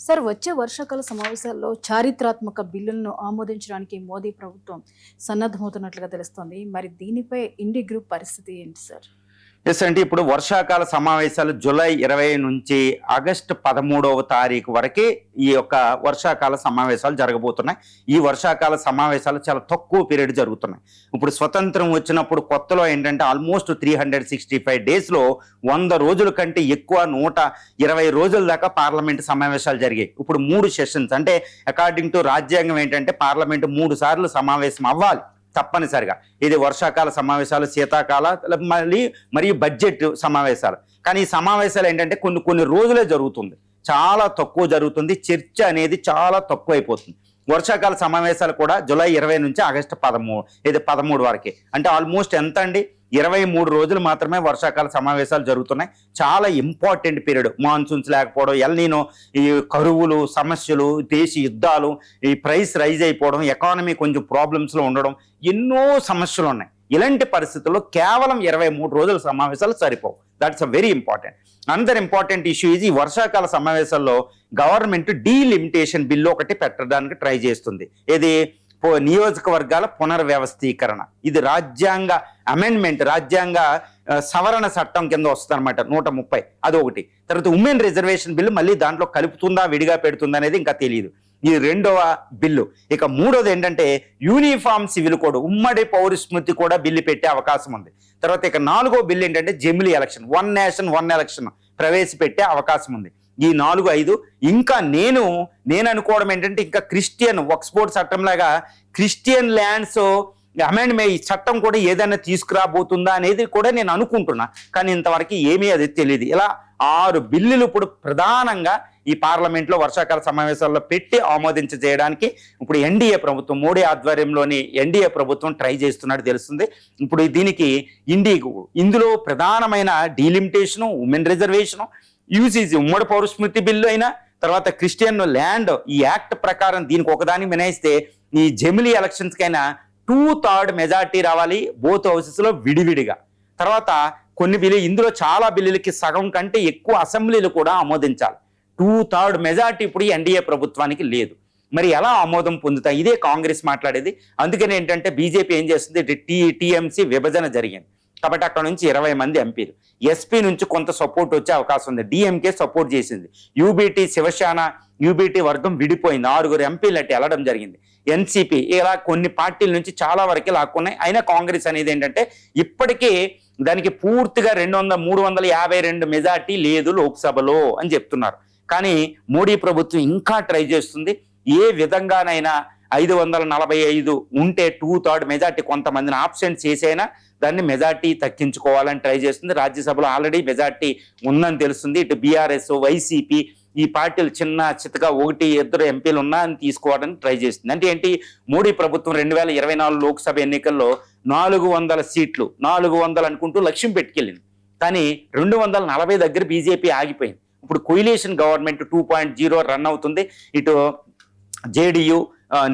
Sir వచ్చే వర్షాకాల సమావేశాల్లో చారిత్రాత్మక బిల్లులను ఆమోదించడానికి మోదీ ప్రభుత్వం సన్నద్ధమవుతున్నట్లుగా తెలుస్తోంది. మరి దీనిపై ఇండి గ్రూప్ పరిస్థితి ఏంటి సార్? ఎస్ అంటే ఇప్పుడు వర్షాకాల సమావేశాలు జూలై 20 నుంచి ఆగస్టు 13వ తారీఖు వరకే ఈ యొక్క వర్షాకాల సమావేశాలు జరగబోతున్నాయి. ఈ వర్షాకాల సమావేశాలు చాలా తక్కువ పీరియడ్ జరుగుతున్నాయి. ఇప్పుడు స్వతంత్రం వచ్చినప్పుడు కొత్తలో ఏంటంటే ఆల్మోస్ట్ 365 డేస్లో 100 రోజుల కంటే ఎక్కువ 120 రోజుల దాకా పార్లమెంట్ సమావేశాలు జరిగాయి. ఇప్పుడు 3 సెషన్స్ అంటే అకార్డింగ్ టు రాజ్యాంగం ఏంటంటే పార్లమెంట్ 3 సార్లు సమావేశం అవ్వాలి తప్పనిసరిగా. ఇది వర్షాకాల సమావేశాలు, శీతాకాల మరియు బడ్జెట్ సమావేశాలు. కానీ ఈ సమావేశాలు ఏంటంటే కొన్ని రోజులే జరుగుతుంది, చాలా తక్కువ జరుగుతుంది. చర్చ అనేది చాలా తక్కువ అయిపోతుంది. వర్షాకాల సమావేశాలు కూడా జూలై 20 నుంచి ఆగస్టు 13 వరకే. అంటే ఆల్మోస్ట్ ఎంత అండి, 23 రోజులు మాత్రమే వర్షాకాల సమావేశాలు జరుగుతున్నాయి. చాలా ఇంపార్టెంట్ పీరియడ్. మాన్సూన్స్ లేకపోవడం, ఎల్నినో, ఈ కరువులు, సమస్యలు, దేశీ యుద్ధాలు, ఈ ప్రైస్ రైజ్ అయిపోవడం, ఎకానమీ కొంచెం ప్రాబ్లమ్స్లో ఉండడం, ఎన్నో సమస్యలు ఉన్నాయి. ఇలాంటి పరిస్థితుల్లో కేవలం 23 రోజుల సమావేశాలు సరిపోవు. That's a very important. Another important issue ఇది వరుషాకాల సమావేశాల్లో గవర్నమెంట్ డీలిమిటేషన్ బిల్లు ఒకటి పెట్టడానికి ట్రై చేస్తుంది. ఇది నియోజకవర్గాల పునర్వ్యవస్థీకరణ. ఇది రాజ్యాంగ అమెండ్మెంట్, రాజ్యాంగ సవరణ చట్టం కింద వస్తుంది అనమాట, 130. అదొకటి. తర్వాత ఉమెన్ రిజర్వేషన్ బిల్లు మళ్ళీ దాంట్లో కలుపుతుందా విడిగా పెడుతుందా అనేది ఇంకా తెలియదు. ఈ రెండవ బిల్లు. ఇక మూడోది ఏంటంటే యూనిఫామ్ సివిల్ కోడ్, ఉమ్మడి పౌర స్మృతి కూడా బిల్లు పెట్టే అవకాశం ఉంది. తర్వాత ఇక 4వ బిల్లు ఏంటంటే జమిలీ ఎలక్షన్, 1 నేషన్ 1 ఎలక్షన్ ప్రవేశపెట్టే అవకాశం ఉంది. ఈ 4, 5 ఇంకా నేను అనుకోవడం ఏంటంటే ఇంకా క్రిస్టియన్ వక్స్బోర్డ్ చట్టంలాగా క్రిస్టియన్ ల్యాండ్స్ అమెండ్మెంట్ ఈ చట్టం కూడా ఏదైనా తీసుకురాబోతుందా అనేది కూడా నేను అనుకుంటున్నా. కానీ ఇంతవరకు ఏమీ అది తెలియదు. ఇలా 6 బిల్లులు ఇప్పుడు ప్రధానంగా ఈ పార్లమెంట్లో వర్షాకాల సమావేశాల్లో పెట్టి చేయడానికి ఇప్పుడు ఎన్డీఏ ప్రభుత్వం, మోడీ ఆధ్వర్యంలోని ఎన్డీఏ ప్రభుత్వం ట్రై చేస్తున్నట్టు తెలుస్తుంది. ఇప్పుడు దీనికి ఇందులో ప్రధానమైన డీలిమిటేషను, ఉమెన్ రిజర్వేషను, యూసీసీ ఉమ్మడి పౌరస్మృతి బిల్లు అయినా, తర్వాత క్రిస్టియన్ ల్యాండ్ ఈ యాక్ట్ ప్రకారం దీనికి ఒకదాన్ని మినహాయిస్తే ఈ జమిలీ ఎలక్షన్స్కైనా 2/3 మెజార్టీ రావాలి బోత్ హౌసెస్లో విడివిడిగా. తర్వాత కొన్ని ఇందులో చాలా బిల్లులకి సగం కంటే ఎక్కువ అసెంబ్లీలు కూడా ఆమోదించాలి. 2/3 మెజార్టీ ఇప్పుడు ఎన్డీఏ ప్రభుత్వానికి లేదు. మరి ఎలా ఆమోదం పొందుతాయి? ఇదే కాంగ్రెస్ మాట్లాడేది. అందుకని ఏంటంటే బీజేపీ ఏం చేస్తుంది, టీఎంసీ విభజన జరిగింది కాబట్టి అక్కడ నుంచి 20 మంది ఎంపీలు, ఎస్పీ నుంచి కొంత సపోర్ట్ వచ్చే అవకాశం ఉంది. డిఎంకే సపోర్ట్ చేసింది. యూబీటీ శివసేన యూబీటీ వర్గం విడిపోయింది. 6 ఎంపీలు అట్టి వెళ్ళడం జరిగింది. ఎన్సీపీ ఇలా కొన్ని పార్టీల నుంచి చాలా వరకు లాక్కున్నాయి. అయినా కాంగ్రెస్ అనేది ఏంటంటే ఇప్పటికీ దానికి పూర్తిగా 352 మెజార్టీ లేదు లోక్సభలో అని చెప్తున్నారు. కానీ మోడీ ప్రభుత్వం ఇంకా ట్రై చేస్తుంది. ఏ విధంగానైనా 545 ఉంటే 2/3 మెజార్టీ, కొంతమందిని ఆబ్సెంట్ చేసైనా దాన్ని మెజార్టీ తగ్గించుకోవాలని ట్రై చేస్తుంది. రాజ్యసభలో ఆల్రెడీ మెజార్టీ ఉందని తెలుస్తుంది. ఇటు బీఆర్ఎస్, వైసీపీ ఈ పార్టీలు చిన్న చిత్తగా 1-2 ఎంపీలు ఉన్నా అని తీసుకోవడానికి ట్రై చేస్తుంది. అంటే ఏంటి, మోడీ ప్రభుత్వం 2024 లోక్సభ ఎన్నికల్లో 400 సీట్లు 400 అనుకుంటూ లక్ష్యం పెట్టుకెళ్ళింది. కానీ 240 దగ్గర బీజేపీ ఆగిపోయింది. ఇప్పుడు కొయిలేషన్ గవర్నమెంట్ 2.0 రన్ అవుతుంది. ఇటు జేడీయూ,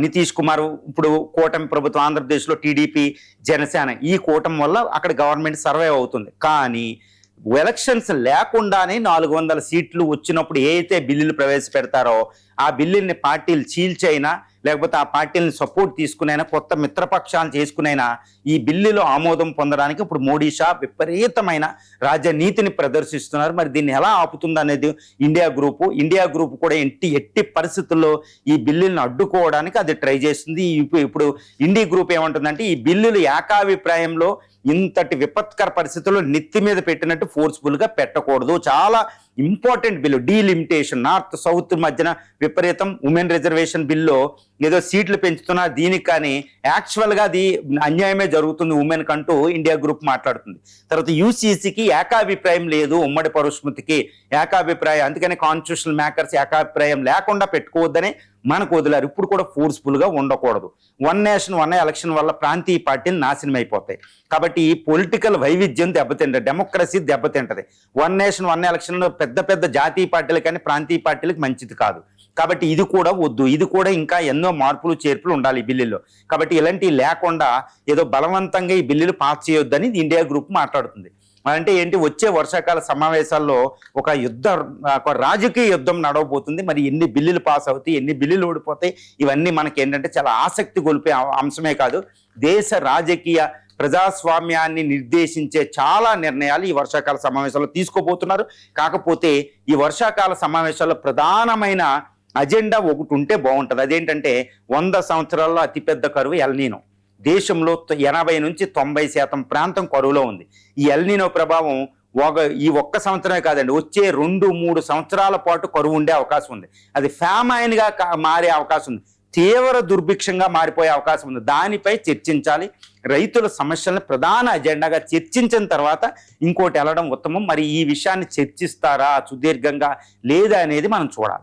నితీష్ కుమార్, ఇప్పుడు కూటమి ప్రభుత్వం ఆంధ్రప్రదేశ్లో టీడీపీ, జనసేన, ఈ కూటమి వల్ల అక్కడ గవర్నమెంట్ సర్వైవ్ అవుతుంది. కానీ ఎలక్షన్స్ లేకుండానే 400 సీట్లు వచ్చినప్పుడు ఏ అయితే బిల్లులు ప్రవేశపెడతారో ఆ బిల్లుల్ని పార్టీలు చీల్చైనా లేకపోతే ఆ పార్టీలను సపోర్ట్ తీసుకునైనా కొత్త మిత్రపక్షాలు చేసుకునైనా ఈ బిల్లులో ఆమోదం పొందడానికి ఇప్పుడు మోడీ షా విపరీతమైన రాజనీతిని ప్రదర్శిస్తున్నారు. మరి దీన్ని ఎలా ఆపుతుంది అనేది ఇండియా గ్రూప్ కూడా ఎట్టి పరిస్థితుల్లో ఈ బిల్లులను అడ్డుకోవడానికి అది ట్రై చేస్తుంది. ఇప్పుడు ఇండియా గ్రూప్ ఏమంటుందంటే ఈ బిల్లులు ఏకాభిప్రాయంలో ఇంతటి విపత్కర పరిస్థితుల్లో నెత్తి మీద పెట్టినట్టు ఫోర్స్ఫుల్గా పెట్టకూడదు. చాలా important bill. Delimitation, north south మధ్యన విపరీతం. ఉమెన్ రిజర్వేషన్ బిల్లు ఏదో సీట్లు పెంచుతున్నా దీనికి, కానీ యాక్చువల్గా అది అన్యాయమే జరుగుతుంది ఉమెన్ కంటూ ఇండియా గ్రూప్ మాట్లాడుతుంది. తర్వాత యూసీసీకి ఏకాభిప్రాయం లేదు, ఉమ్మడి పౌరస్మృతికి ఏకాభిప్రాయం, అందుకని కాన్స్టిట్యూషనల్ మేకర్స్ ఏకాభిప్రాయం లేకుండా పెట్టుకోవద్దని మనకు వదిలారు. ఇప్పుడు కూడా ఫోర్స్ఫుల్గా ఉండకూడదు. 1 నేషన్ 1 ఎలక్షన్ వల్ల ప్రాంతీయ పార్టీలు నాశనం అయిపోతాయి. కాబట్టి ఈ పొలిటికల్ వైవిధ్యం దెబ్బతింటది, డెమోక్రసీ దెబ్బతింటది. 1 నేషన్ 1 ఎలక్షన్లో పెద్ద జాతీయ పార్టీలు కానీ ప్రాంతీయ పార్టీలకు మంచిది కాదు. కాబట్టి ఇది కూడా వద్దు. ఇది కూడా ఇంకా ఎన్నో మార్పులు చేర్పులు ఉండాలి ఈ బిల్లుల్లో. కాబట్టి ఇలాంటివి లేకుండా ఏదో బలవంతంగా ఈ బిల్లులు పాస్ చేయొద్దని ఇండియా గ్రూప్ మాట్లాడుతుంది. అంటే ఏంటి, వచ్చే వర్షాకాల సమావేశాల్లో ఒక రాజకీయ యుద్ధం నడవబోతుంది. మరి ఎన్ని బిల్లులు పాస్ అవుతాయి, ఎన్ని బిల్లులు ఓడిపోతాయి, ఇవన్నీ మనకి ఏంటంటే చాలా ఆసక్తి గొలిపే అంశమే కాదు, దేశ రాజకీయ ప్రజాస్వామ్యాన్ని నిర్దేశించే చాలా నిర్ణయాలు ఈ వర్షాకాల సమావేశాల్లో తీసుకోబోతున్నారు. కాకపోతే ఈ వర్షాకాల సమావేశాల్లో ప్రధానమైన అజెండా ఒకటి ఉంటే బాగుంటుంది. అదేంటంటే 100 సంవత్సరాల్లో అతిపెద్ద కరువు ఎల్నీనో. దేశంలో 80 నుంచి 90% ప్రాంతం కరువులో ఉంది. ఈ ఎల్నీనో ప్రభావం ఈ ఒక్క సంవత్సరమే కాదండి, వచ్చే 2-3 సంవత్సరాల పాటు కరువు ఉండే అవకాశం ఉంది. అది ఫ్యామైన్గా మారే అవకాశం ఉంది, తీవ్ర దుర్భిక్షంగా మారిపోయే అవకాశం ఉంది. దానిపై చర్చించాలి. రైతుల సమస్యలను ప్రధాన అజెండాగా చర్చించిన తర్వాత ఇంకోటి వెళ్ళడం ఉత్తమం. మరి ఈ విషయాన్ని చర్చిస్తారా సుదీర్ఘంగా లేదా అనేది మనం చూడాలి.